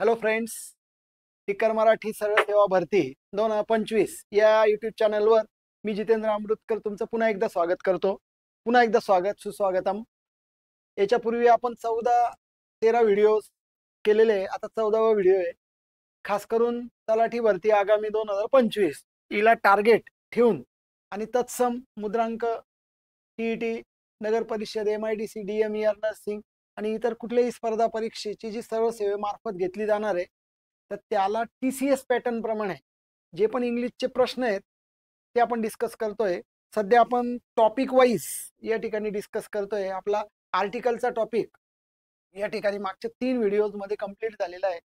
Hello friends, टिकर मराठी सरळ सेवा भरती 2025 या यूट्यूब चॅनलवर मी जितेंद्र अमृतकर तुमचं पुन्हा एकदा स्वागत करतो. पुन्हा एकदा स्वागत सुस्वागतम. याच्यापूर्वी आपण 14-13 व्हिडिओ केलेले आहे. आता 14वा व्हिडिओ आहे. खास करून तलाठी भरती आगामी 2025 हिला टार्गेट ठेवून आणि तत्सम मुद्रांक टीईटी, नगर परिषद, MIDC, DMER, नर्सिंग आणि इतर कुठल्याही स्पर्धा परीक्षेची जी सर्व सेवेमार्फत घेतली जाणार आहे, तर त्याला TCS पॅटर्न प्रमाणे जे पण इंग्लिशचे प्रश्न आहेत ते आपण डिस्कस करतोय. सध्या आपण टॉपिक वाईज या ठिकाणी डिस्कस करतोय. आपला आर्टिकलचा टॉपिक या ठिकाणी मागच्या 3 व्हिडिओजमध्ये कंप्लीट झालेला आहे.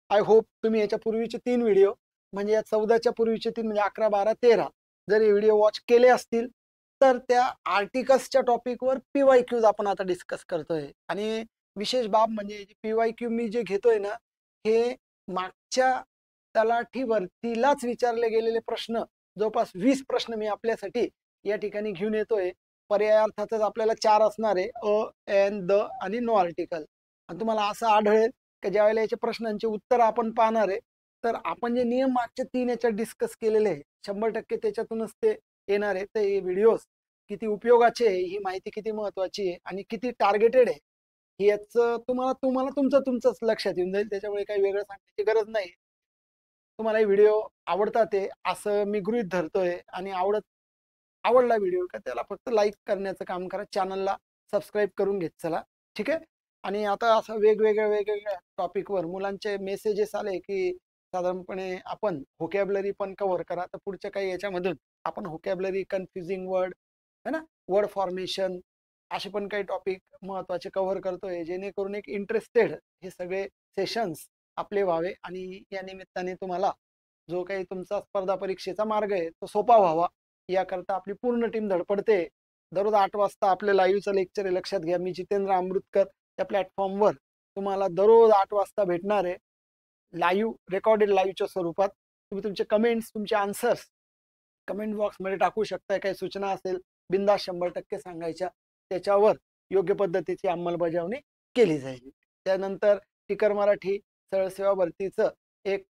आय होप तुम्ही याच्या पूर्वीचे 3 व्हिडिओ म्हणजे या 14च्या पूर्वीचे 3 म्हणजे 11, 12, 13 जर हे व्हिडिओ वॉच केले असतील तर त्या आर्टिकल्सच्या टॉपिकवर PYQज आपण आता डिस्कस करतोय. आणि विशेष बाब म्हणजे PYQ मी जे घेतोय ना, हे मागच्या तलाठी भरतीलाच विचारले गेलेले प्रश्न जवळपास 20 प्रश्न मी आपल्यासाठी या ठिकाणी घेऊन येतोय. पर्याय अर्थातच आपल्याला 4 असणार आहे, अ, एन, द आणि नो आर्टिकल. आणि तुम्हाला असं आढळेल की ज्यावेळेला याच्या प्रश्नांचे उत्तर आपण पाहणार आहे तर आपण जे नियम मागचे 3 याच्यात डिस्कस केलेले आहे 100% त्याच्यातूनच ते येणार आहे. तर हे व्हिडिओज किती उपयोगाचे आहे, ही माहिती किती महत्वाची आहे आणि किती टार्गेटेड आहे हे याचं तुम्हाला तुम्हाला तुमचंच लक्षात येऊन जाईल. त्याच्यामुळे काही वेगळं सांगण्याची गरज नाही. तुम्हाला हे व्हिडिओ आवडतात आहे असं मी गृहीत धरतोय आणि आवडला व्हिडिओ का त्याला फक्त लाईक करण्याचं काम करा, चॅनलला सबस्क्राईब करून घेत चला. ठीक आहे. आणि आता असं वेगवेगळ्या टॉपिकवर मुलांचे मेसेजेस आले की साधारणपणे आपण व्होकॅब्लरी पण कव्हर करा. तर पुढच्या काही याच्यामधून आपण व्होकॅब्लरी, कन्फ्युजिंग वर्ड है ना, वर्ड फॉर्मेशन असे पण काही टॉपिक महत्वाचे कव्हर करतोय, जेणेकरून एक इंटरेस्टेड हे सगळे सेशन्स आपले व्हावे आणि या निमित्ताने तुम्हाला जो काही तुमचा स्पर्धा परीक्षेचा मार्ग आहे तो सोपा व्हावा याकरता आपली पूर्ण टीम धडपडते. दररोज 8 वाजता आपले लाईव्हचं लेक्चर आहे. लक्षात घ्या, मी जितेंद्र अमृतकर या प्लॅटफॉर्मवर तुम्हाला दररोज 8 वाजता भेटणार आहे, लाईव्ह रेकॉर्डेड लाईव्हच्या स्वरूपात. तुम्ही तुमचे कमेंट्स, तुमचे आन्सर्स कमेंट बॉक्समध्ये टाकू शकताय. काही सूचना असेल बिंदास 100% सांगायच्या, त्याच्यावर योग्य पद्धतीची अंमलबजावणी केली जाईल. त्यानंतर टिकर मराठी सरळ सेवा भरतीचं एक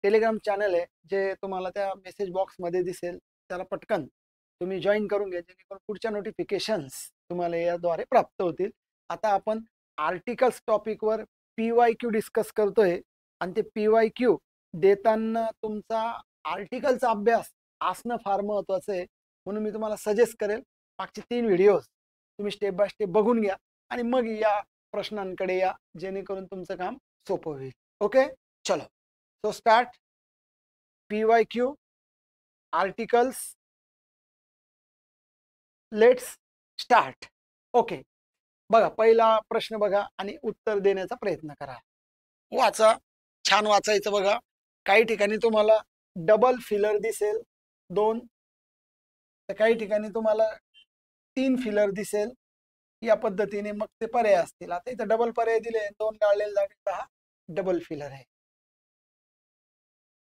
टेलिग्राम चॅनल आहे जे तुम्हाला त्या मेसेज बॉक्समध्ये दिसेल. त्याला पटकन तुम्ही जॉईन करून घ्या, जेणेकरून पुढच्या नोटिफिकेशन्स तुम्हाला याद्वारे प्राप्त होतील. आता आपण आर्टिकल्स टॉपिकवर PYQ डिस्कस करतोय आणि ते PYQ देताना तुमचा आर्टिकलचा अभ्यास असणं फार महत्वाचं आहे. म्हणून मी तुम्हाला सजेस्ट करेल मागचे 3 व्हिडिओज तुम्ही स्टेप बाय स्टेप बघून घ्या आणि मग या प्रश्नांकडे या, जेणेकरून तुमचं काम सोपं होईल. ओके, चलो. So start PYQ articles. Let's start. Okay, बघा पहिला प्रश्न बघा आणि उत्तर देण्याचा प्रयत्न करा. वाचा, छान वाचायचं बघा. काही ठिकाणी तुम्हाला डबल फिलर दिसेल 2, तर काही ठिकाणी तुम्हाला 3 फिलर दिसेल. या पद्धतीने मग ते पर्याय असतील. आता इथं डबल पर्याय दिले, 2 गाळलेल्या जागेचा हा डबल फिलर आहे.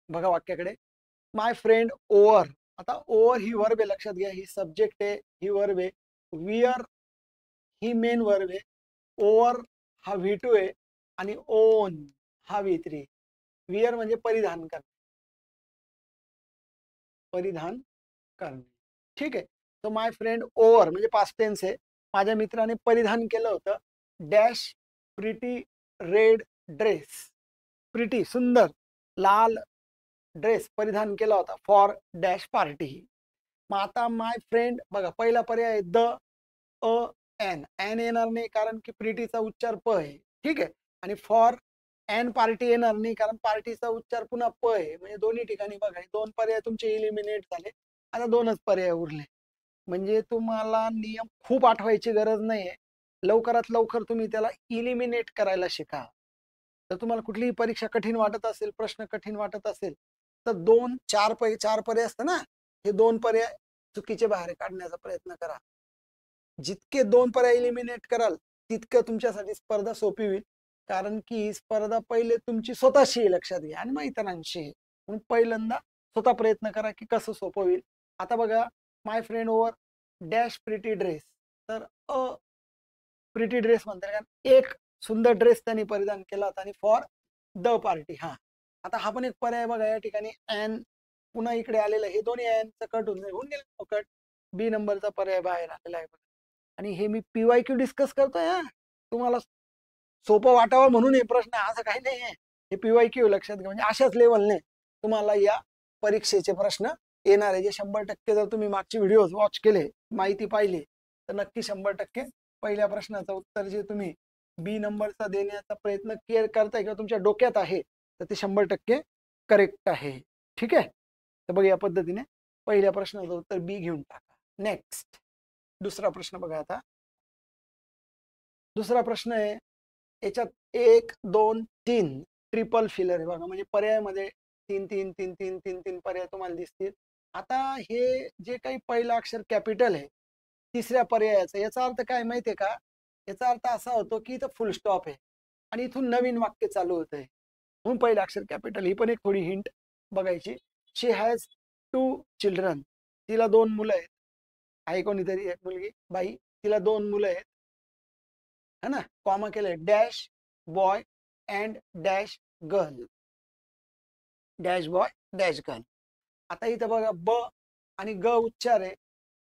बघा वाक्याकडे, माय फ्रेंड ओव्हर. आता ओव्हर ही वर्ब आहे, लक्षात घ्या, ही सब्जेक्ट आहे, ही वर्ब आहे. विअर ही मेन वर्ब आहे. ओव्हर हा V2 आहे आणि ओन हा V3. विअर म्हणजे परिधान करणे, परिधान करणे. ठीक आहे. तर माय फ्रेंड ओव्हर म्हणजे पास्ट टेन्स आहे. माझ्या मित्राने परिधान केलं होतं dash pretty red dress. Pretty सुंदर लाल ड्रेस परिधान केला होता फॉर डॅश पार्टी. मग आता माय फ्रेंड बघा, पहिला पर्याय द अ एन. एन येणार नाही कारण की प्रिटीचा उच्चार प आहे. ठीक आहे. आणि फॉर एन पार्टी येणार नाही कारण पार्टीचा उच्चार पुन्हा प आहे. म्हणजे दोन्ही ठिकाणी बघा 2 पर्याय तुमचे इलिमिनेट झाले. आता 2च पर्याय उरले. म्हणजे तुम्हाला नियम खूप आठवायची गरज नाहीये. लवकरात लवकर तुम्ही त्याला इलिमिनेट करायला शिका. तर तुम्हाला कुठलीही परीक्षा कठीण वाटत असेल, प्रश्न कठीण वाटत असेल, तर 4 पर्याय असतात ना, हे 2 पर्याय चुकीचे बाहेर काढण्याचा प्रयत्न करा. जितके 2 पर्याय इलिमिनेट कराल तितकं तुमच्यासाठी स्पर्धा सोपी होईल. कारण की ही स्पर्धा पहिले तुमची स्वतःशी आहे, लक्षात घ्या, आणि मग इतरांशी आहे. म्हणून पहिल्यांदा स्वतः प्रयत्न करा की कसं सोपं होईल. आता बघा, my friend over dash pretty dress. तर अ प्रिटी ड्रेस म्हणतात कारण एक सुंदर ड्रेस त्यांनी परिधान केला होता आणि फॉर द पार्टी. हा, आता हा पण एक पर्याय बघा, या ठिकाणी एन पुन्हा इकडे आलेलं आहे, हे दोन्ही एनचं कट होऊन गेलं कट. बी नंबरचा पर्याय बाहेर आलेला आहे बघा. आणि हे मी PYQ डिस्कस करतोय हा, तुम्हाला सोपं वाटावं म्हणून हे प्रश्न, असं काही नाही आहे. हे PYQ लक्षात घ्या, म्हणजे अशाच लेवलने तुम्हाला या परीक्षेचे प्रश्न येणार आहे, जे 100% जर तुम्ही मागचे व्हिडिओ वॉच केले, माहिती पाहिली, तर नक्की 100% पहिल्या प्रश्नाचं उत्तर जे तुम्ही बी नंबरचा देण्याचा प्रयत्न करताय किंवा तुमच्या डोक्यात आहे, तर ते 100% करेक्ट आहे. ठीक आहे, तर बघा या पद्धतीने पहिल्या प्रश्नाचं उत्तर बी घेऊन टाका. नेक्स्ट दुसरा प्रश्न बघा. आता दुसरा प्रश्न आहे, याच्यात 1 2 3 ट्रिपल फिलर आहे बघा, म्हणजे पर्यायामध्ये तीन तीन तीन तीन तीन तीन पर्याय तुम्हाला दिसतील. आता हे जे काही पहिलं अक्षर कॅपिटल आहे तिसऱ्या पर्यायाचं, याचा अर्थ काय माहितीये का? याचा अर्थ असा होतो की इथं फुल स्टॉप आहे आणि इथून नवीन वाक्य चालू होत आहे, म्हणून पहिलं अक्षर कॅपिटल. ही पण एक थोडी हिंट बघायची. शी हॅज 2 चिल्ड्रन, तिला 2 मुलं आहेत. आहे कोणीतरी एक मुलगी बाई, तिला 2 मुलं आहेत, है ना. कॉमा केलंय, dash boy and dash girl, dash boy dash girl. आता इथं बघा ब आणि ग उच्चार आहे,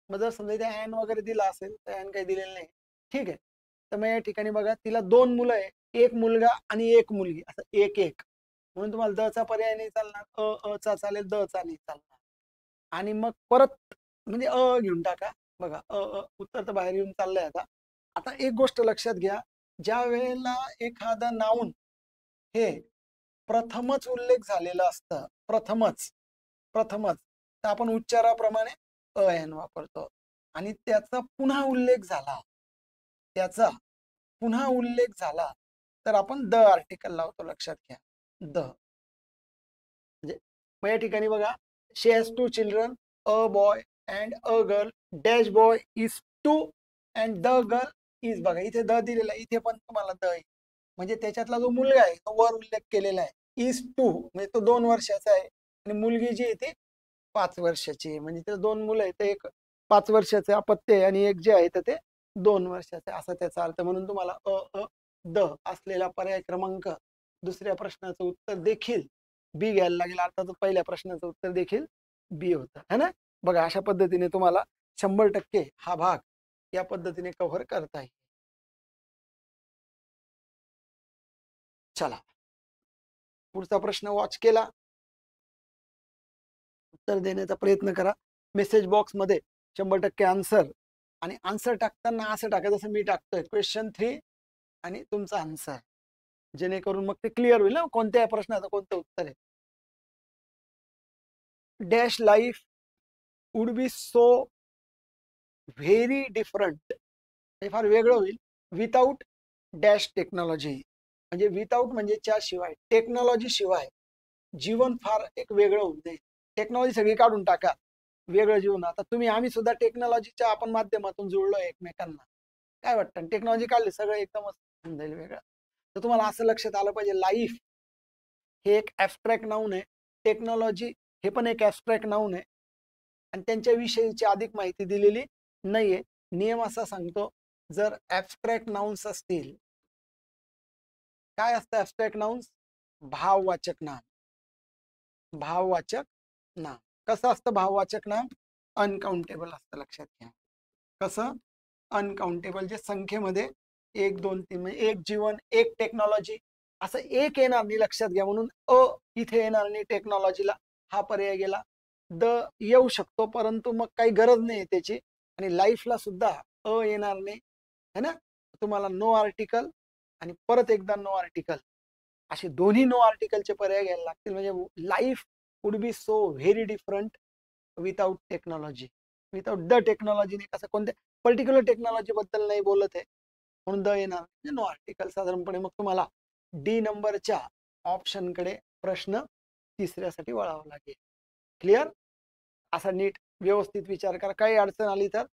मग जर समजा इथे ॲन वगैरे दिला असेल तर ॲन काही दिलेलं नाही. ठीक आहे, तर मग या ठिकाणी बघा तिला 2 मुलं आहे, एक मुलगा आणि एक मुलगी, असं एक एक, म्हणून तुम्हाला द चा पर्याय नाही चालणार, अ चा चालेल, द चा नाही चालणार. आणि मग परत म्हणजे घेऊन टाका. बघा उत्तर तर बाहेर येऊन चाललंय. आता आता एक गोष्ट लक्षात घ्या, ज्या वेळेला एखादं नाऊन हे प्रथमच उल्लेख झालेलं असतं, प्रथमच प्रथमच, तर आपण उच्चाराप्रमाणे एन वापरतो. आणि त्याचा पुन्हा उल्लेख झाला, त्याचा पुन्हा उल्लेख झाला तर आपण द आर्टिकल लावतो. लक्षात घ्या, द. म्हणजे मग या ठिकाणी बघा, she has 2 children, a boy and a girl, dash boy is 2 and the girl is, बघा इथे द दिलेला आहे, इथे पण तुम्हाला द आहे, म्हणजे त्याच्यातला जो मुलगा आहे तो वर उल्लेख केलेला आहे, इज 2 म्हणजे तो 2 वर्षाचा आहे, आणि मुलगी जी आहे ती 5 वर्षाची आहे, म्हणजे ते 2 मुलं आहेत, एक 5 वर्षाचे अपत्य आहे आणि एक जे आहे तर ते 2 वर्षाचे, असा त्याचा अर्थ. म्हणून तुम्हाला द असलेला पर्याय क्रमांक दुसऱ्या प्रश्नाचं उत्तर देखील बी घ्यायला लागेल. आता पहिल्या प्रश्नाचं उत्तर देखील बी होतं, है ना. बघा अशा पद्धतीने तुम्हाला 100% हा भाग या पद्धतीने कव्हर करता येईल. चला, पुढचा प्रश्न वॉच केला, उत्तर देण्याचा प्रयत्न करा. मेसेज बॉक्स मध्ये 100% आन्सर, आणि आन्सर टाकताना असं टाका जसं मी टाकतोय, क्वेश्चन 3 आणि तुमचा आन्सर, जेणेकरून मग ते क्लिअर होईल ना कोणत्या प्रश्नाचं कोणतं उत्तर आहे. Dash life would be so very different, हे फार वेगळं होईल, विदाउट डॅश टेक्नॉलॉजी. म्हणजे विदाउट म्हणजे च्या शिवाय, टेक्नॉलॉजी शिवाय जीवन फार एक वेगळं होऊन जाईल. टेक्नॉलॉजी सगळी काढून टाका, वेगळं जीवन. आता तुम्ही आम्ही सुद्धा टेक्नॉलॉजीच्या आपण माध्यमातून जुळलो एकमेकांना, काय वाटतं, टेक्नॉलॉजी काढली सगळं एकदमच होऊन जाईल वेगळं. तर तुम्हाला असं लक्षात आलं पाहिजे, लाईफ हे एक ॲब्स्ट्रॅक्ट नाऊन आहे, टेक्नॉलॉजी हे पण एक ॲब्स्ट्रॅक्ट नाऊन आहे, आणि त्यांच्याविषयीची अधिक माहिती दिलेली नाहीये. नियम असा सांगतो, जर ॲब्स्ट्रॅक्ट नाउन्स असतील, काय असतं ॲब्स्ट्रॅक्ट नाउन्स? भाववाचक नाम, भाववाचक नाम. कसं असतं भाववाचक नाम? अनकाउंटेबल असतं. लक्षात घ्या, कसं? अनकाउंटेबल, जे संख्येमध्ये 1 2 3, म्हणजे एक जीवन, एक टेक्नॉलॉजी, असं एक येणार नाही. लक्षात घ्या, म्हणून इथे येणार नाही टेक्नॉलॉजीला, हा पर्याय गेला. द येऊ शकतो, परंतु मग काही गरज नाही त्याची, आणि लाईफला सुद्धा येणार नाही, है ना. तुम्हाला नो आर्टिकल आणि परत एकदा नो आर्टिकल, असे दोन्ही नो आर्टिकलचे पर्याय घ्यायला लागतील. म्हणजे life would be so very different without technology. Without the टेक्नॉलॉजीने, कसं कोणत्या पर्टिक्युलर टेक्नॉलॉजी बद्दल नाही बोलत आहे, म्हणून द येणार म्हणजे नो आर्टिकल साधारणपणे. मग तुम्हाला डी नंबरच्या ऑप्शनकडे प्रश्न तिसऱ्यासाठी वळावं लागेल. क्लिअर? असा नीट व्यवस्थित विचार करा. काही अडचण आली तर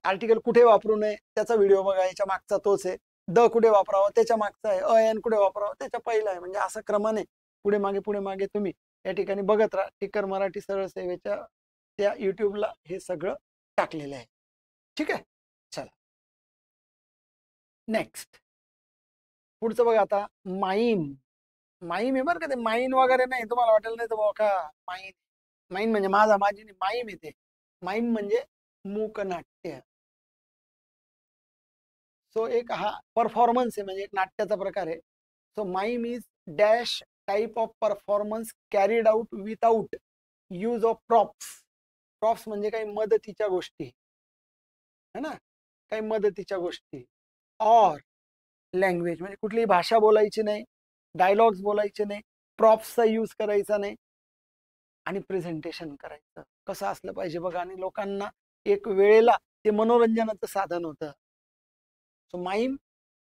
आर्टिकल कुठे वापरू नये त्याचा व्हिडिओ बघा, याच्या मागचा तोच आहे. द कुठे वापरावं त्याच्या मागचा आहे, एन कुठे वापरावं त्याच्या पहिला आहे. म्हणजे असं क्रमाने पुढे मागे तुम्ही या ठिकाणी बघत राहा. टिकर मराठी सरळ सेवेच्या त्या युट्यूबला हे सगळं टाकलेलं आहे. ठीक आहे, चला नेक्स्ट. पुढचं बघा आता, माईम. माईम आहे बरं का, ते माईन वगैरे नाही, तुम्हाला वाटेल नाही तर का माईन. माईन म्हणजे माझा माझी नाही, माईम येते. माईम म्हणजे मूकनाट्य. सो एक हा परफॉर्मन्स आहे, म्हणजे एक नाट्याचा प्रकार आहे. So mime is dash type of performance carried out without use of props. Props म्हणजे काही मदतीच्या गोष्टी है ना, काही मदतीच्या गोष्टी. ऑर लँग्वेज म्हणजे कुठलीही भाषा बोलायची नाही, डायलॉग्स बोलायचे नाही, प्रॉप्सचा यूज करायचा नाही, आणि प्रेझेंटेशन करायचं. कसं असलं पाहिजे बघा, आणि लोकांना एक वेळेला ते मनोरंजनाचं साधन होतं. So mime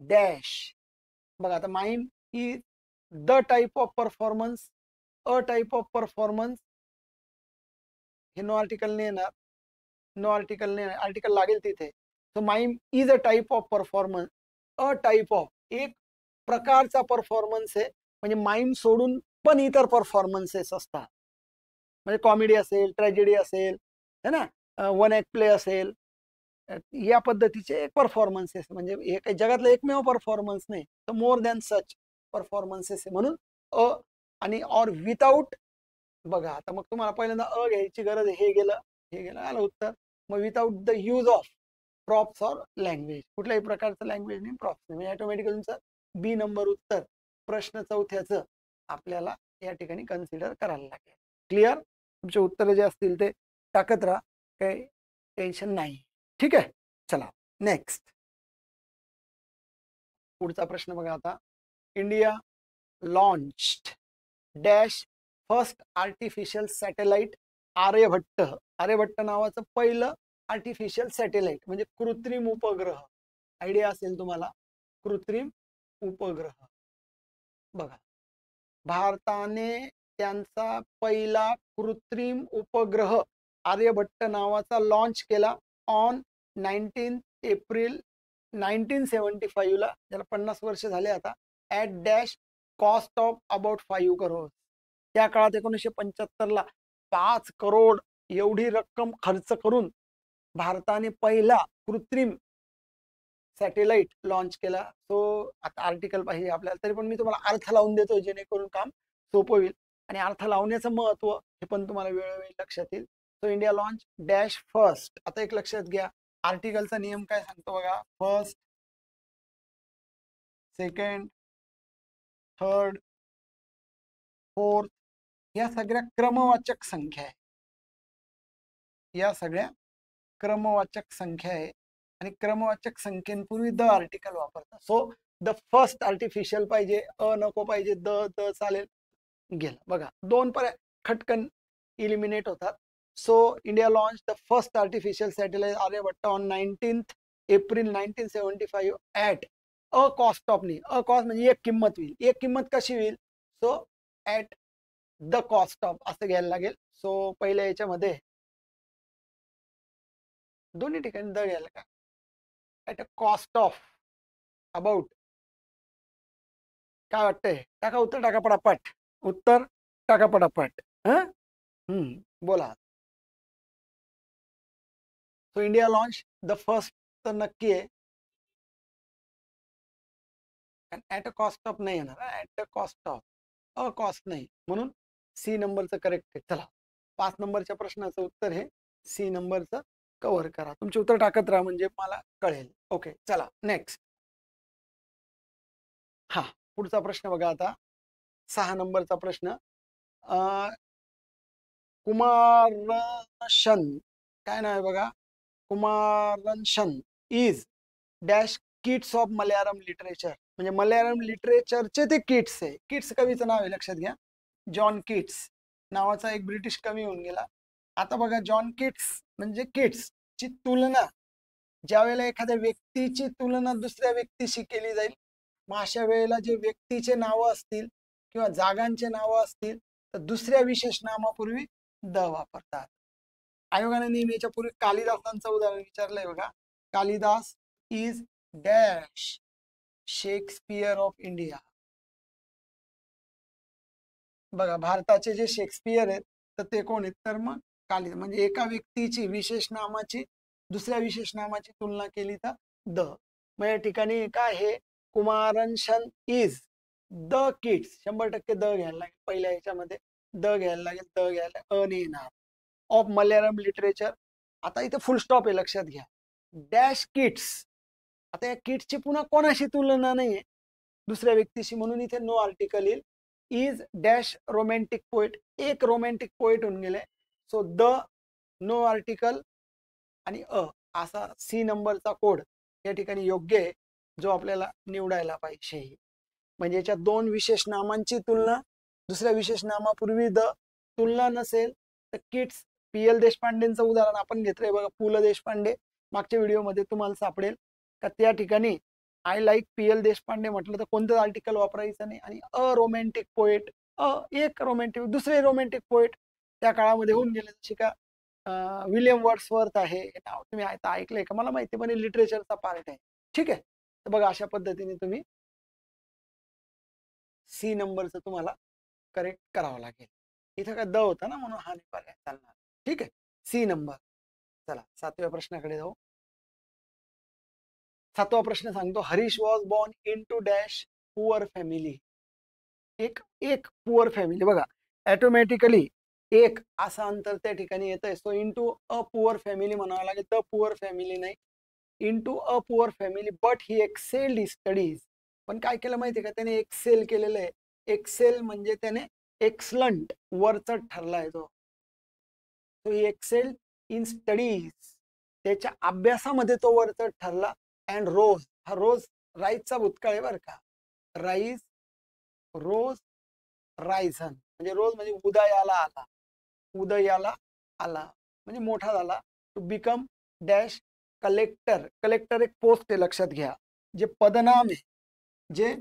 dash. बघा आता mime is the type of performance, a type of performance, हे नो आर्टिकल नाही येणार, नो आर्टिकल नाही, आर्टिकल लागेल तिथे. So mime is a type of performance, a type of एक प्रकारचा परफॉर्मन्स आहे. म्हणजे माईम सोडून पण इतर परफॉर्मन्सेस असतात, म्हणजे कॉमेडी असेल, ट्रॅजेडी असेल है ना, वन ऍक्ट प्ले असेल, या पद्धतीचे एक परफॉर्मन्सेस. म्हणजे हे काही जगातलं एकमेव परफॉर्मन्स नाही, तर मोर दॅन सच परफॉर्मन्सेस आहे. म्हणून अ आणि ऑर विथआउट. बघा आता मग तुम्हाला पहिल्यांदा अ घ्यायची गरज आहे, हे गेलं आलं उत्तर. मग without the use of props or language, कुठल्याही प्रकारचं लँग्वेज नाही, प्रॉप्स नाही, म्हणजे ऑटोमॅटिकली तुमचं बी नंबर उत्तर प्रश्न चौथ्याचं आपल्याला या ठिकाणी कन्सिडर करायला लागेल. क्लिअर. तुमचे उत्तर जे असतील ते टाकत राहा, काही टेन्शन नाही. ठीक आहे, चला नेक्स्ट. पुढचा प्रश्न बघा आता. India launched dash first artificial satellite Aryabhata. Aryabhata नावाचं पहिलं आर्टिफिशियल सॅटेलाइट म्हणजे कृत्रिम उपग्रह. आयडिया असेल तुम्हाला, कृत्रिम उपग्रह. बघा भारताने त्यांचा पहिला कृत्रिम उपग्रह आर्यभट्ट नावाचा लॉन्च केला ऑन 19 एप्रिल 1975ला, ज्याला 50 वर्ष झाले आता, at dash cost of about 5 crore. त्या काळात 1975ला 5 करोड एवढी रक्कम खर्च करून भारताने पहिला कृत्रिम सॅटेलाइट लॉन्च केला. सो आता आर्टिकल पाहिजे आपल्याला, तरी पण मी तुम्हाला अर्थ लावून देतो जेणेकरून काम सोपं होईल, आणि अर्थ लावण्याचं महत्व हे पण तुम्हाला वेळोवेळी लक्षात येईल. So India launch dash first. आता एक लक्षात घ्या, आर्टिकलचा नियम काय सांगतो बघा. फर्स्ट, सेकंड, थर्ड, फोर्थ, या सगळ्या क्रमवाचक संख्या आहे, या सगळ्या क्रमवाचक संख्या आहे, आणि क्रमवाचक संख्येपूर्वी द आर्टिकल वापरतात. सो द फर्स्ट आर्टिफिशियल पाहिजे, अ नको पाहिजे, द चालेल, गेलं. बघा दोन पर्याय खटकन इलिमिनेट होतात. So India launch the first artificial satellite Aryabhata on 19 April 1975 at a cost of. नाही, अ कॉस्ट म्हणजे एक किंमत होईल, एक किंमत कशी होईल. So at the cost of असं घ्यायला लागेल. सो पहिल्या याच्यामध्ये दोन्ही ठिकाणी द घ्यायला का, at a cost of about. काय वाटतंय, टाका उत्तर, टाका पटापट उत्तर, टाका पटापट. बोला. So India launch the first, तर नक्की आहे, ॲट अ कॉस्ट ऑफ नाही येणार, at a cost of, a cost नाही, म्हणून सी नंबरचं करेक्ट आहे. चला 5 नंबरच्या प्रश्नाचं उत्तर हे सी नंबरचं कव्हर करा. तुमचे उत्तर टाकत राहा म्हणजे मला कळेल. ओके चला नेक्स्ट. हा पुढचा प्रश्न बघा आता, 6 नंबरचा प्रश्न. कुमारशन, काय नाव आहे बघा, Kumaran Asan is dash Keats of Malayalam literature. म्हणजे मल्याळम लिटरेचरचे ते किट्स आहे. किट्स कवीचं नाव आहे, लक्षात घ्या. जॉन किट्स नावाचा एक ब्रिटिश कवी होऊन गेला. आता बघा जॉन किट्स म्हणजे किट्स ची तुलना, ज्या वेळेला एखाद्या व्यक्तीची तुलना दुसऱ्या व्यक्तीशी केली जाईल, मग अशा वेळेला जे व्यक्तीचे नावं असतील किंवा जागांचे नावं असतील तर दुसऱ्या विशेष नामापूर्वी द वापरतात. आयोगाने नेहमी याच्या पूर्वी कालिदासांचं उदाहरण विचारलंय बघा. Kalidas is dash Shakespeare of India. बघा भारताचे जे शेक्सपियर आहेत तर ते कोण आहेत, तर मग कालिदास. म्हणजे एका व्यक्तीची विशेष नामाची दुसऱ्या विशेष नामाची तुलना केली तर द. मग या ठिकाणी काय हे कुमारशन इज द किड्स 100% द घ्यायला लागेल पहिल्या ह्याच्यामध्ये, द घ्यायला लागेल, द घ्यायला अ नाही येणार. Of Malayalam literature. आता इथे फुल स्टॉप आहे, लक्षात घ्या. Dash kids. आता या किड्सची पुन्हा कोणाशी तुलना नाहीये, दुसऱ्या व्यक्तीशी, म्हणून इथे नो आर्टिकल येईल. Is dash romantic poet. एक रोमॅन्टिक पोएट होऊन गेले. सो द, नो आर्टिकल आणि अ असा सी नंबरचा कोड या ठिकाणी योग्य आहे, जो आपल्याला निवडायला पाहिजे. म्हणजे याच्या दोन विशेष नामांची तुलना, दुसऱ्या विशेष नामापूर्वी द तुलना नसेल तर किड्स. पी.एल. देशपांडेंचं उदाहरण आपण घेतलंय बघा, पु ल देशपांडे. मागच्या व्हिडिओमध्ये तुम्हाला सापडेल का त्या ठिकाणी आय लाईक पी.एल. देशपांडे म्हटलं तर कोणतं आर्टिकल वापरायचं नाही. आणि अ रोमॅन्टिक पोएट, एक रोमॅन्टिक, दुसरे रोमॅन्टिक पोएट त्या काळामध्ये होऊन गेले, जसे का विलियम वर्ड्सवर्थ आहे, नाव तुम्ही ऐकलंय का मला माहिती, पण लिटरेचरचा पार्ट आहे. ठीक आहे, तर बघा अशा पद्धतीने तुम्ही सी नंबरचं तुम्हाला करेक्ट करावं लागेल. इथं का द होता ना, म्हणून हा पर्याय चालणार. ठीक आहे, सी नंबर. चला 7व्या प्रश्नाकडे जाऊ. 7वा प्रश्न सांगतो, Harish was born in to dash poor family. एक पुअर फॅमिली. बघा ऑटोमॅटिकली एक असा अंतर त्या ठिकाणी येत आहे. So in to a poor family म्हणावं लागेल, द पुअर फॅमिली नाही, in to a poor family. But he excelled in studies. पण काय केलं माहितीये का, त्याने एक्सेल केलेलं आहे. एक्सेल म्हणजे त्याने एक्सलंट, वरचढ ठरला आहे तो. तो एक्सेल इन स्टडीज, त्याच्या अभ्यासामध्ये तो वरचढ ठरला. अँड रोज, हा रोज राईजचा भूतकाळ आहे बरं का. राईज, रोज, रायझन म्हणजे रोज म्हणजे उदयाला आला, उदयाला आला म्हणजे मोठा झाला. To become dash collector. Collector एक पोस्ट आहे, लक्षात घ्या. जे पदनाम आहे, जे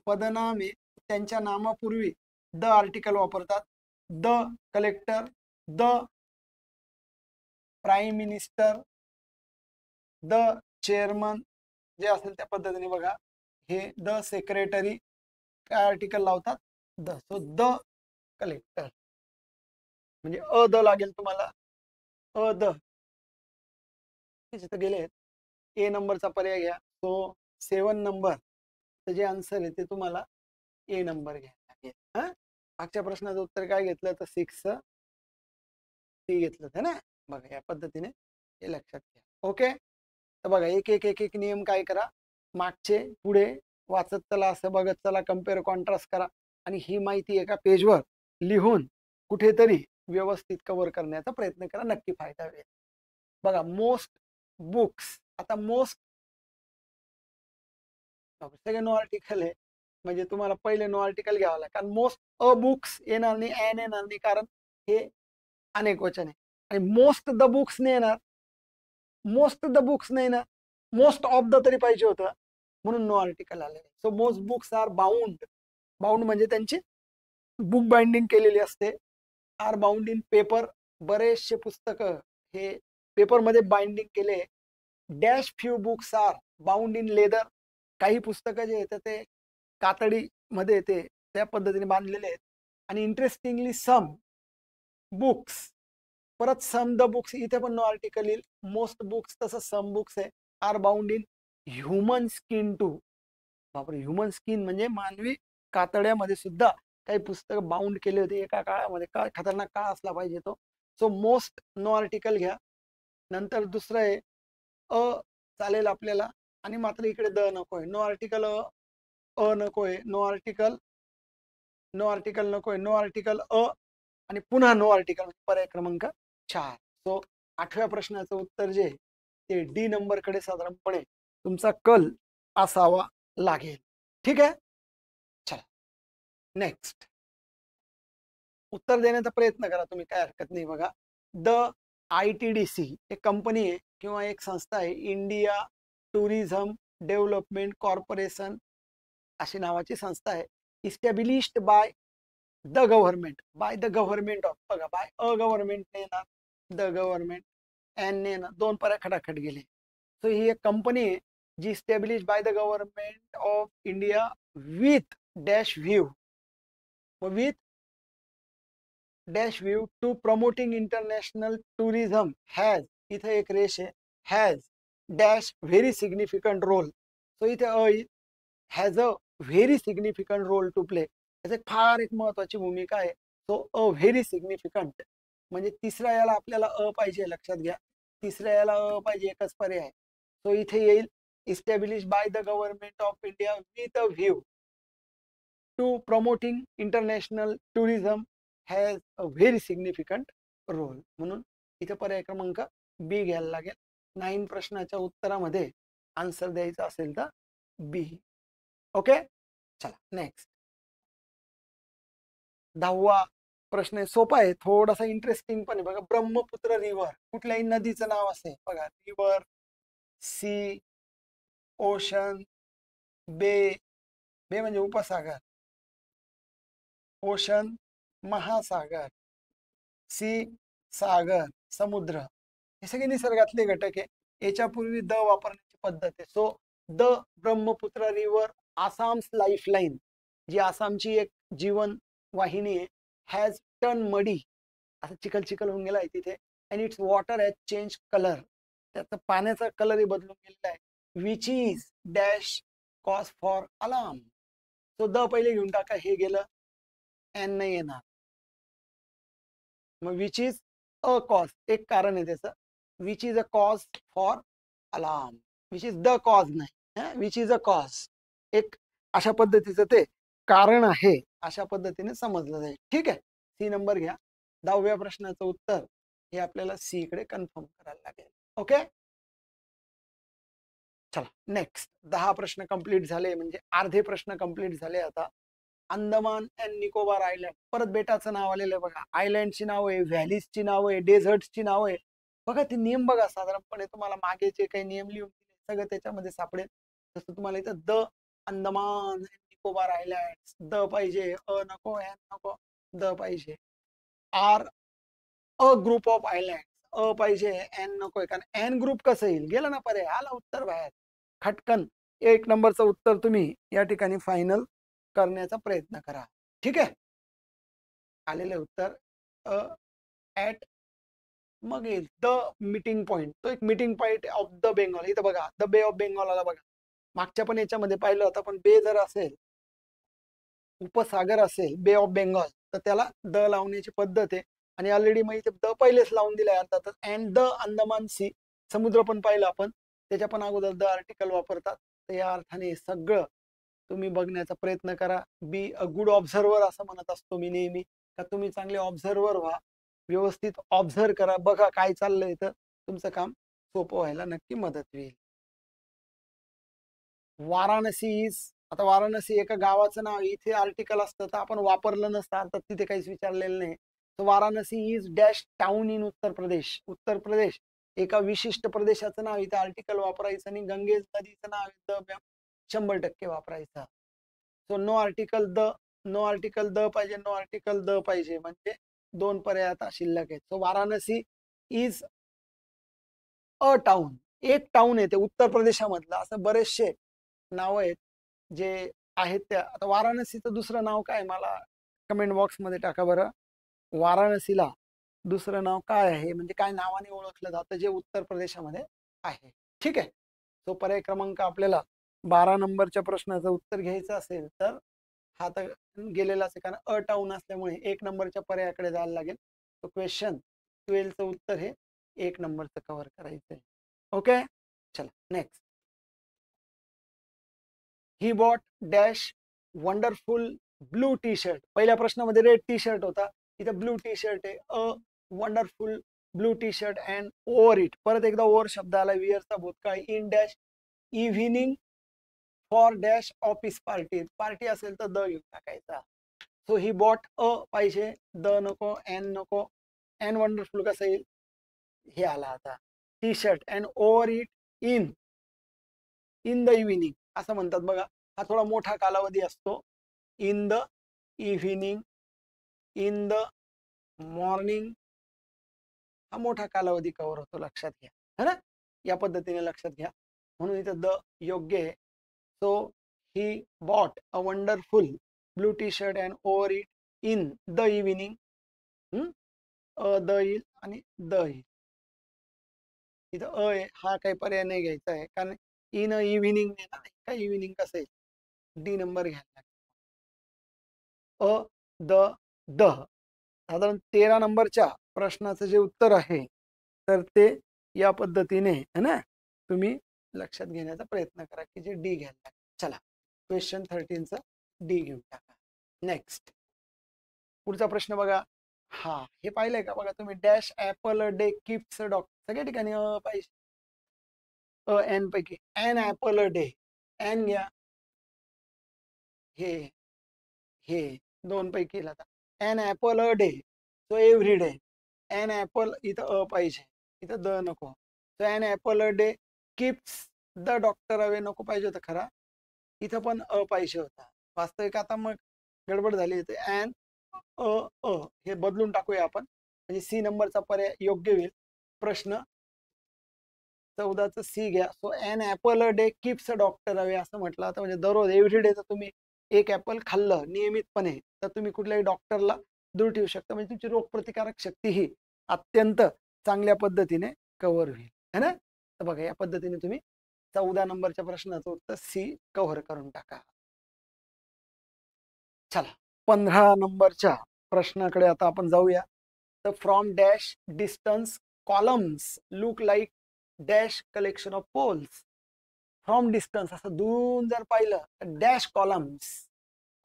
पदनाम आहे त्यांच्या नामापूर्वी द आर्टिकल वापरतात. The collector, the prime minister, the chairman, जे असेल त्या पद्धतीने बघा. हे द सेक्रेटरी, काय आर्टिकल लावतात, द. सो द कलेक्टर म्हणजे अ द लागेल तुम्हाला, अ द. तिथे गेले, ए नंबरचा पर्याय घ्या. सो 7 नंबर जे आन्सर आहे ते तुम्हाला ए नंबर घ्यायला लागेल. हा, मागच्या प्रश्नाचं उत्तर काय घेतलं तर 6 सी घेतलं होतं ना. बघा या पद्धतीने हे लक्षात घ्या. ओके, तर बघा एक एक एक एक नियम काय करा, मागचे पुढे वाचत चला, असं बघत चला, कम्पेअर कॉन्ट्रास्ट करा आणि ही माहिती एका पेजवर लिहून कुठेतरी व्यवस्थित कव्हर करण्याचा प्रयत्न करा, नक्की फायदा होईल. बघा मोस्ट बुक्स, आता मोस्ट सगळे नो आर्टिकल आहे, म्हणजे तुम्हाला पहिले नो आर्टिकल घ्यावं लागेल. कारण मोस्ट अ बुक्स येणार नाही, ॲन येणार नाही, कारण हे अनेक वचन आहे. आणि मोस्ट द बुक्स नाही येणार, मोस्ट द बुक्स नाही ना, मोस्ट ऑफ द तरी पाहिजे होतं, म्हणून नो आर्टिकल आले. So most books are bound. Bound म्हणजे त्यांची बुक बाइंडिंग केलेली असते. Are bound in paper. बरेचसे पुस्तकं हे पेपरमध्ये बाइंडिंग केले. Dash few books are bound in leather. काही पुस्तकं जे येतात ते कातडीमध्ये येते, त्या पद्धतीने बांधलेले आहेत. आणि इंटरेस्टिंगली सम बुक्स, परत सम द बुक्स, इथे पण नो आर्टिकल येईल. मोस्ट बुक्स तसं सम बुक्स आहे, are bound in human skin too. बापरे, ह्युमन स्किन म्हणजे मानवी कातड्यामध्ये सुद्धा काही पुस्तक बाउंड केले होते एका काळामध्ये. काय खतरनाक काळ असला पाहिजे तो. सो मोस्ट नो आर्टिकल घ्या. नंतर दुसरं आहे अ चालेल आपल्याला, आणि मात्र इकडे द नकोय. नो आर्टिकल अ नकोय, नो आर्टिकल, नो आर्टिकल नकोय, नो आर्टिकल अ आणि पुन्हा नो आर्टिकल, पर्याय क्रमांक 4. सो 8व्या प्रश्नाचं उत्तर जे ते डी नंबर कडे साधारणपणे तुमचा कल असावा लागेल. ठीक आहे, चला नेक्स्ट. उत्तर देण्याचा प्रयत्न करा तुम्ही, काय हरकत नाही. बघा द ITDC एक कंपनी आहे किंवा एक संस्था आहे, इंडिया टुरिझम डेव्हलपमेंट कॉर्पोरेशन अशी नावाची संस्था आहे. Established bye the government, bye the government of. बघा बाय अ गव्हर्नमेंट ने ना, द गव्हर्नमेंट एन ने ना, दोन पर्याय खटाखट गेले. सो ही एक कंपनी आहे जी establish by the government of India with dash view, with dash view to promoting international tourism has, इथे एक रेष आहे, has dash very significant role. So इथे a has a very significant role to play. त्याची फार एक महत्वाची भूमिका आहे. तो अ व्हेरी सिग्निफिकंट म्हणजे तिसऱ्या याला आपल्याला अ पाहिजे, लक्षात घ्या. तिसऱ्या याला अ पाहिजे, एकच पर्याय. सो इथे येईल establish by the government of India with a view to promoting international tourism has a very significant role. म्हणून इथे पर्याय क्रमांक बी घ्यायला लागेल. 9 प्रश्नाच्या उत्तरामध्ये आन्सर द्यायचा असेल तर बी. ओके, चला नेक्स्ट. 10वा प्रश्न सोपा आहे, थोडासा इंटरेस्टिंग पण आहे बघा. ब्रह्मपुत्र रिव्हर कुठल्याही नदीचं नाव असेल बघा. रिव्हर, सी, ओशन, बे. बे म्हणजे उपसागर, ओशन महासागर, सी सागर समुद्र. हे सगळे निसर्गातले घटक आहे. याच्यापूर्वी द वापरण्याची पद्धत आहे. So the Brahmaputra river, Assam's lifeline, जी आसामची एक जीवन वाहिनी आहे, हॅज टर्न मडी, असं चिखल चिखल होऊन गेला आहे तिथे. And it's water has change colour, त्याचा पाण्याचा कलरही बदलून गेलेला आहे. Which is dash cause for alarm. So the पहिले घेऊन टाका, हे गेलं, एन नाही येणार. मग विच इज अ कॉज, एक कारण आहे त्याचं. Which is a cause for alarm, which is the cause नाही, विच इज अ कॉज, एक अशा पद्धतीचं ते कारण आहे, अशा पद्धतीने समजलं जाईल. ठीक आहे, सी नंबर घ्या. 10व्या प्रश्नाचं उत्तर हे आपल्याला सी कडे कन्फर्म करायला लागेल. ओके, चला नेक्स्ट. 10 प्रश्न कंप्लीट झाले, म्हणजे अर्धे प्रश्न कंप्लीट झाले. आता अंदमान अँड निकोबार आयलँड, परत बेटाचं नाव आलेलं आहे बघा. आयलँडची नाव आहे, व्हॅलीजची नाव आहे, डेझर्टची नाव आहे बघा. ते नियम बघा, साधारणपणे तुम्हाला मागे जे काही नियम लिहून सगळं त्याच्यामध्ये सापडेल. तसं तुम्हाला इथं the Andaman and Nicobar island, the पाहिजे, अ नको, एन नको, द पाहिजे. Are a group of island, a पाहिजे, एन नकोय. कारण एन ग्रुप कसं येईल, गेलं ना पर्याय, आला उत्तर बाहेर. खटकन 1 नंबरचं उत्तर तुम्ही या ठिकाणी फायनल करण्याचा प्रयत्न करा. ठीक आहे, आलेले उत्तर ऍट, मग येईल द मीटिंग पॉइंट. तो एक meeting point of the Bengal. इथं बघा, द बे ऑफ बेंगॉल आला बघा. मागच्या पण याच्यामध्ये पाहिलं होतं, पण बे जर असेल, उपसागर असेल, बे ऑफ बेंगॉल, तर त्याला द लावण्याची पद्धत आहे. आणि ऑलरेडी मग इथे द पहिलेच लावून दिलाय अर्थातच. अँड द अंदमान सी, समुद्र पण पाहिलं आपण, त्याच्या पण अगोदर द आर्टिकल वापरतात. तर या अर्थाने सगळं तुम्ही बघण्याचा प्रयत्न करा. बी अ गुड ऑब्झर्वर असं म्हणत असतो मी नेहमी, का तुम्ही चांगले ऑब्झर्वर व्हा, व्यवस्थित ऑब्झर्व करा, बघा काय चाललंय, तर तुमचं काम सोपं व्हायला नक्की मदत होईल. वाराणसी इज, आता वाराणसी एका गावाचं नाव, इथे आर्टिकल असतं तर आपण वापरलं नसतं, अर्थात तिथे काहीच विचारलेलं नाही. तर Varanasi is dash town in Uttar Pradesh. Uttar Pradesh एका विशिष्ट प्रदेशाचं नाव, इथे आर्टिकल वापरायचं आणि गंगेज नदीचं नाव 100% वापरायचं. So no article the, no article the पाहिजे, नो आर्टिकल द पाहिजे, म्हणजे 2 पर्याय आता शिल्लक आहेत. So Varanasi is a town, एक टाउन आहे ते उत्तर प्रदेशामधलं. असं बरेचसे नाव आहेत जे आहेत त्या. आता वाराणसीचं दुसरं नाव काय, मला कमेंट बॉक्समध्ये टाका बरं. वाराणसीला दुसरं नाव काय आहे, म्हणजे काय नावाने ओळखलं जातं जे उत्तर प्रदेशामध्ये आहे. ठीक आहे, तो पर्याय क्रमांक आपल्याला 12 नंबरच्या प्रश्नाचं उत्तर घ्यायचं असेल तर हा तर गेलेलाच आहे, कारण अ टाउन असल्यामुळे 1 नंबरच्या पर्यायाकडे जायला लागेल. तो क्वेश्चन 12चं उत्तर हे 1 नंबरचं कव्हर करायचं आहे. ओके, चला next. He bought dash wonderful blue T shirt. पहिल्या प्रश्नामध्ये रेड टी शर्ट होता, इथं ब्लू टी शर्ट आहे. अ wonderful blue T shirt and over it, परत एकदा ओव्हर शब्द आला, वियरचा भूतकाळ. In dash evening for dash office party, party असेल तर द घेऊन टाकायचा. सो ही बॉट अ पाहिजे, द नको, एन नको. एन वंडरफुल कसं येईल, हे आला आता. T shirt and over it in, in the evening असं म्हणतात बघा. हा थोडा मोठा कालावधी असतो. In the evening, in the morning, हा मोठा कालावधी कव्हर होतो, लक्षात घ्या. है ना, या पद्धतीने लक्षात घ्या. म्हणून इथं द योग्य आहे. So he bought a wonderful blue T shirt and over it in the evening. The येईल आणि द येईल. इथं अ आहे, हा काही पर्याय नाही घ्यायचा आहे, कारण इन इव्हिनिंग नाही ना, काय इव्हिनिंग कसं येईल. डी नंबर घ्यायला लागेल. द साधारण 13 नंबरच्या प्रश्नाचं जे उत्तर आहे तर ते या पद्धतीने है ना तुम्ही लक्षात घेण्याचा प्रयत्न करा की जे डी घ्यायला लागेल. चला क्वेश्चन 13चं डी घेऊन टाका. नेक्स्ट पुढचा प्रश्न बघा. हा हे पाहिलंय का बघा तुम्ही. Dash apple a day keeps doctor सगळ्या ठिकाणी पाहिजे एन पैकी an apple a day. An घ्या हे हे दोन पैकी an apple a day so every day. An apple इथं पाहिजे इथं द नको. So an apple a day keeps the doctor away नको पाहिजे होतं खरा. इथं पण पाहिजे होता. वास्तविक आता मग गडबड झाली. एन हे बदलून टाकूया आपण म्हणजे सी नंबरचा पर्याय योग्य होईल. प्रश्न 14चं सी घ्या. So an apple a day keeps a doctor away असं म्हटलं. आता म्हणजे दररोज एव्हरी डे तर तुम्ही एक ऍपल खाल्लं नियमितपणे तर तुम्ही कुठल्याही डॉक्टरला दूर ठेवू शकता. म्हणजे तुमची रोगप्रतिकारक शक्ती ही अत्यंत चांगल्या पद्धतीने कव्हर होईल है ना. तर बघा या पद्धतीने तुम्ही 14 नंबरच्या प्रश्नाचं उत्तर सी कव्हर करून टाका. चला 15 नंबरच्या प्रश्नाकडे आता आपण जाऊया. तर from dash distance columns look like dash collection of poles. From distance असं दूर जर पाहिलं तर डॅश कॉलम्स.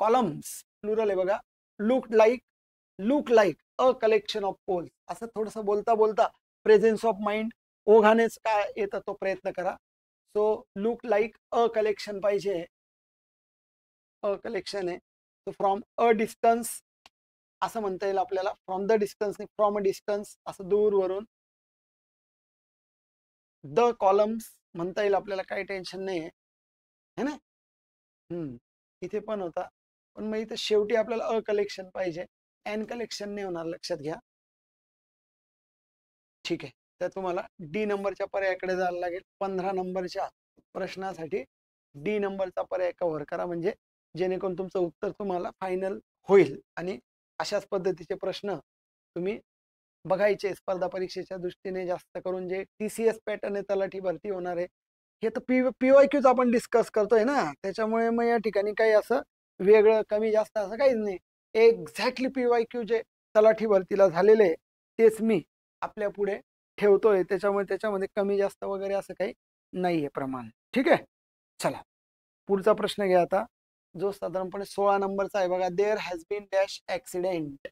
कॉलम्स प्लुरल आहे बघा. Look like a collection of poles. असं थोडस बोलता बोलता प्रेझेन्स ऑफ माइंड ओघानेच काय येतं तो प्रयत्न करा. So look like a collection पाहिजे. अ कलेक्शन आहे. सो फ्रॉम अ डिस्टन्स असं म्हणता येईल आपल्याला. From the distance from a distance असं दूरवरून. द कॉलम्स म्हणता येईल आपल्याला. काही टेन्शन नाही आहे ना. इथे पण होता पण मग इथे शेवटी आपल्याला अ कलेक्शन पाहिजे. एन कलेक्शन नाही होणार लक्षात घ्या. ठीक आहे तर तुम्हाला डी नंबरच्या पर्यायाकडे जायला लागेल. 15 नंबरच्या प्रश्नासाठी डी नंबरचा पर्याय कव्हर करा म्हणजे जेणेकरून तुमचं उत्तर तुम्हाला फायनल होईल. आणि अशाच पद्धतीचे प्रश्न तुम्ही बघायचे स्पर्धा परीक्षेच्या दृष्टीने. जास्त करून जे TCS पॅटर्न आहे तलाठी भरती होणार आहे हे तर PYQच आपण डिस्कस करतोय ना. त्याच्यामुळे मग या ठिकाणी काही असं वेगळं कमी जास्त असं काहीच नाही. एक्झॅक्टली PYQ जे तलाठी भरतीला झालेले तेच मी आपल्या पुढे ठेवतोय. त्याच्यामध्ये कमी जास्त वगैरे असं काही नाहीये प्रमाण. ठीक आहे. चला पुढचा प्रश्न घ्या आता जो साधारणपणे 16 नंबरचा आहे बघा. There has been dash accident.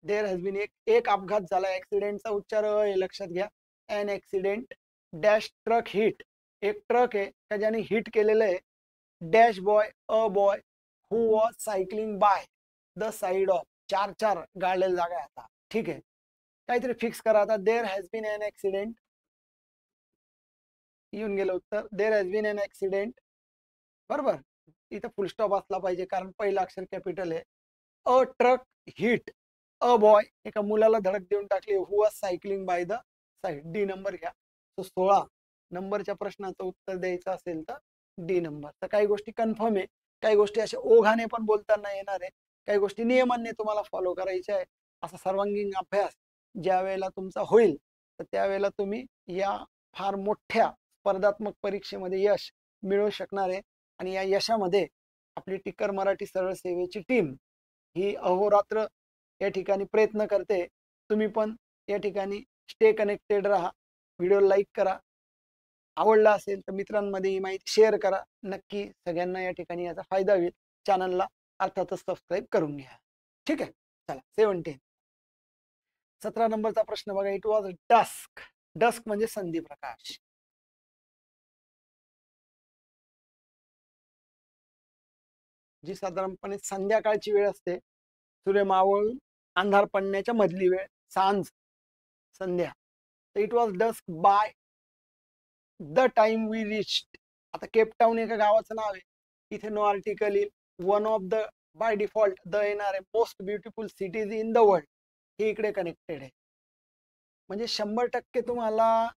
There has been एक अपघात झाला. ऍक्सिडेंटचा उच्चार हे लक्षात घ्या. An accident dash truck hit. एक ट्रक आहे का ज्याने हिट केलेलं आहे dash boy a boy who was cycling by the side of. चार गाळलेल्या जागा आहे आता. ठीक आहे काहीतरी फिक्स करा आता. There has been an accident. येऊन गेलं उत्तर. There has been an accident. बरोबर. इथं फुल स्टॉप असला पाहिजे कारण पहिलं अक्षर कॅपिटल आहे. A truck hit a boy. एका मुलाला धडक देऊन टाकली. Who was cycling by the side. D number घ्या. तो 16 नंबरच्या प्रश्नाचं उत्तर द्यायचं असेल तर डी नंबर. तर काही गोष्टी कन्फर्म आहे. काही गोष्टी अशा ओघाने पण बोलताना येणार आहे. काही गोष्टी नियमांनी तुम्हाला फॉलो करायच्या आहे. असा सर्वांगीण अभ्यास ज्या वेळेला तुमचा होईल तर त्यावेळेला तुम्ही या फार मोठ्या स्पर्धात्मक परीक्षेमध्ये यश मिळवू शकणार आहे. आणि या यशामध्ये आपली टिकर मराठी सरळ सेवेची टीम ही अहोरात्र या ठिकाणी प्रयत्न करते. तुम्ही पण या ठिकाणी स्टे कनेक्टेड राहा. व्हिडिओ लाईक करा. आवडला असेल तर मित्रांमध्ये ही माहिती शेअर करा. नक्की सगळ्यांना या ठिकाणी याचा फायदा होईल. चॅनलला अर्थातच सबस्क्राईब करून घ्या. ठीक आहे. चला 17 नंबरचा प्रश्न बघा. It was dusk. डस्क म्हणजे संधी प्रकाश. जी साधारणपणे संध्याकाळची वेळ असते. सूर्य मावळून अंधार पडण्याच्या मधली वेळ. सांज संध्या. It was dusk by the time we reached. आता केपटाऊन एका गावाचं नाव आहे. इथे नो आर्टिकल येईल. One of the by default the येणार आहे. Most beautiful cities in the world. हे इकडे कनेक्टेड आहे. म्हणजे 100% तुम्हाला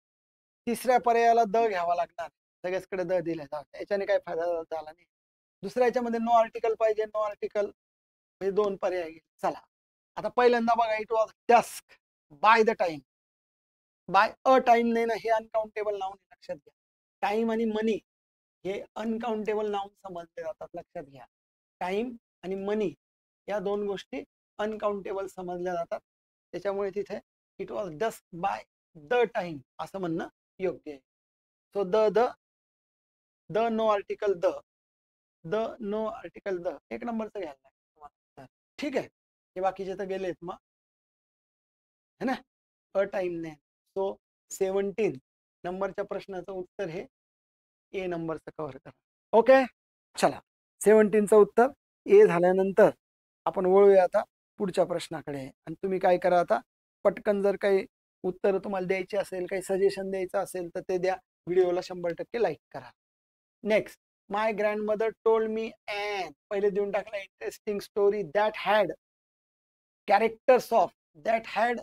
तिसऱ्या पर्यायाला द घ्यावा लागणार. सगळ्याचकडे द दिले जातात. याच्याने काही फायदा झाला नाही. दुसऱ्या याच्यामध्ये नो आर्टिकल पाहिजे. नो आर्टिकल म्हणजे 2 पर्याय. चला आता पहिल्यांदा बघा. It was dusk by the time. By a time नाही ना. हे अनकाउंटेबल नाव लक्षात घ्या. टाइम आणि मनी हे अनकाउंटेबल नाउन समजले जातात, लक्षात घ्या. टाइम आणि मनी या दोन गोष्टी अनकाउंटेबल समजल्या जातात. त्याच्यामुळे तिथे it was dust by the time असं म्हणणं योग्य आहे. So the no article the no article the एक नंबरचं घ्यायला लागेल तुम्हाला. ठीक आहे, हे बाकीचे तर गेलेत मग, है ना. अ टाइम ने. सो 17 नंबरच्या प्रश्नाचं उत्तर हे ए नंबरचं कव्हर करा. ओके, चला 17चं उत्तर ए झाल्यानंतर आपण वळूया आता पुढच्या प्रश्नाकडे. आणि तुम्ही काय करा आता, पटकन जर काही उत्तर तुम्हाला द्यायची असेल, काही सजेशन द्यायचं असेल तर ते द्या. व्हिडिओला 100% लाईक करा. Next, my grandmother told me and, पहिले देऊन टाकला interesting story that had characters of, that had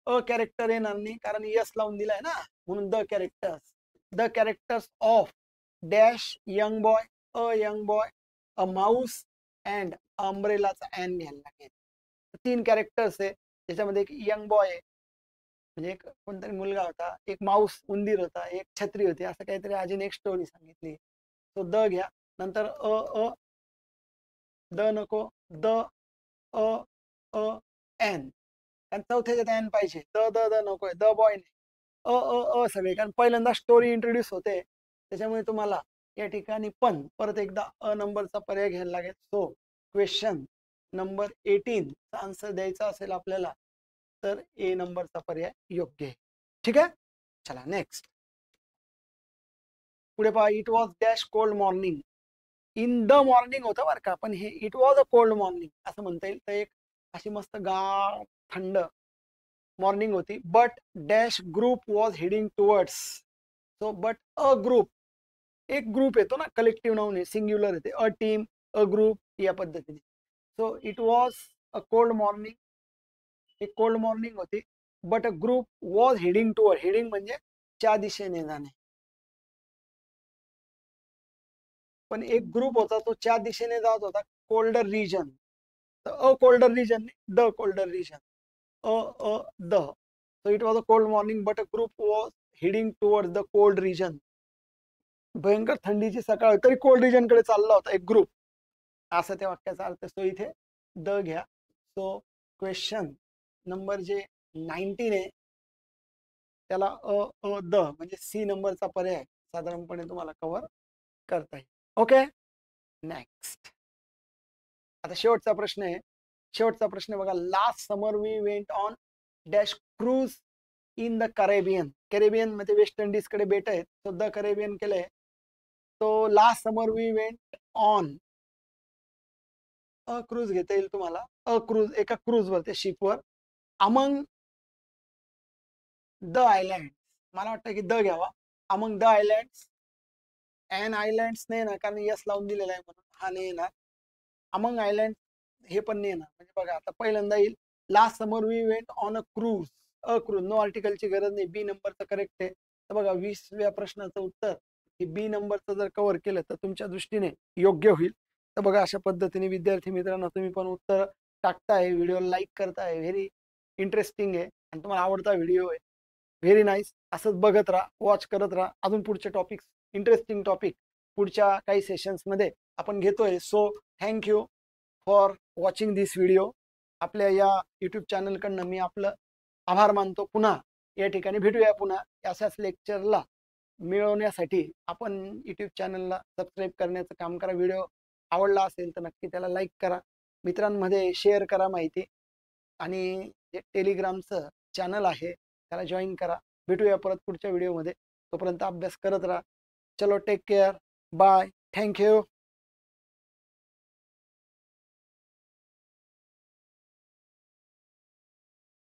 a character येणार नाही कारण यस लावून दिलाय ना, म्हणून the characters of dash young boy, a young boy, a mouse and अम्ब्रेलाचा अँड घ्यायला लागेल. 3 कॅरेक्टर्स आहे, त्याच्यामध्ये एक यंग बॉय आहे, म्हणजे एक कोणतरी मुलगा होता, एक माऊस उंदीर होता, एक छत्री होती, असं काहीतरी अजून एक स्टोरी सांगितली. तो द घ्या, नंतर द नको, द अ अ एन, कारण चौथ्याच्यात एन पाहिजे. द नकोय, द बॉय नाही, सगळे, कारण पहिल्यांदा स्टोरी इंट्रोड्यूस होते, त्याच्यामुळे तुम्हाला या ठिकाणी पण परत एकदा अ नंबरचा पर्याय घ्यायला लागेल. सो क्वेश्चन नंबर 18 आन्सर द्यायचा असेल आपल्याला तर ए नंबरचा पर्याय योग्य आहे. ठीक आहे, चला नेक्स्ट पुढे पहा. It was dash cold morning, in the morning होतं बरं का, पण हे it was a cold morning असं म्हणता येईल. तर एक अशी मस्त गार थंड मॉर्निंग होती. But dash group was heading towards, so but a group, एक ग्रुप येतो ना, कलेक्टिव्ह नाउन आहे, सिंग्युलर येते, अ टीम, अ ग्रुप या पद्धतीने. So it was a cold morning, एक कोल्ड मॉर्निंग होती. But a group was heading toward, heading म्हणजे च्या दिशेने जाणे, पण एक ग्रुप होता तो च्या दिशेने जात होता, कोल्डर रिजन. तर a colder region, the colder region, the. So it was a cold morning but a group was heading towards the cold region. भयंकर थंडीची सकाळ तरी कोल्ड रिजन कडे चालला होता एक ग्रुप, असं त्या वाक्याचा अर्थ. सो इथे द घ्या. सो क्वेश्चन नंबर जे 19 आहे त्याला द म्हणजे सी नंबरचा पर्याय साधारणपणे तुम्हाला कव्हर करता येईल. Okay, next. आता शेवटचा प्रश्न आहे. शेवटचा प्रश्न बघा. Last summer we went on dash cruise in the Caribbean, Caribbean मध्ये वेस्ट इंडिज कडे बेट आहेत, तो द करेबियन केलंय. तो last summer we went on, a cruise घेता येईल तुम्हाला, अ क्रूज, एका क्रूज वर, त्या शिपवर, अमंग द आयलँड, मला वाटतं की द घ्यावा, among the islands. And islands नाही ना, कारण यस लावून दिलेला आहे म्हणून हा नाही येणार. अमंग आयलँड हे पण नाही येणार. म्हणजे बघा आता पहिल्यांदा येईल last summer we went on a cruise, a cruise, no आर्टिकलची गरज नाही, बी नंबरचं करेक्ट आहे. तर बघा 20व्या प्रश्नाचं उत्तर हे बी नंबरचं जर कव्हर केलं तर तुमच्या दृष्टीने योग्य होईल. तर बघा अशा पद्धतीने विद्यार्थी मित्रांनो तुम्ही पण उत्तर टाकताय, व्हिडिओ लाईक करताय, व्हेरी इंटरेस्टिंग आहे आणि तुम्हाला आवडता व्हिडिओ आहे, व्हेरी नाईस. असंच बघत राहा, वॉच करत राहा. अजून पुढचे टॉपिक्स, इंटरेस्टिंग टॉपिक पुढच्या काही सेशन्समध्ये आपण घेतोय. So thank you for watching this video. आपल्या या यूट्यूब चॅनलकडनं मी आपलं आभार मानतो. पुन्हा या ठिकाणी भेटूया पुन्हा अशाच लेक्चरला मिळवण्यासाठी आपण यूट्यूब चॅनलला सबस्क्राईब करण्याचं काम करा. व्हिडिओ आवडला असेल तर नक्की त्याला लाईक करा, मित्रांमध्ये शेअर करा माहिती, आणि जे टेलिग्रामचं चॅनल आहे त्याला जॉईन करा. भेटूया परत पुढच्या व्हिडिओमध्ये. तोपर्यंत अभ्यास करत राहा. चलो टेक केअर, बाय, थँक्यू.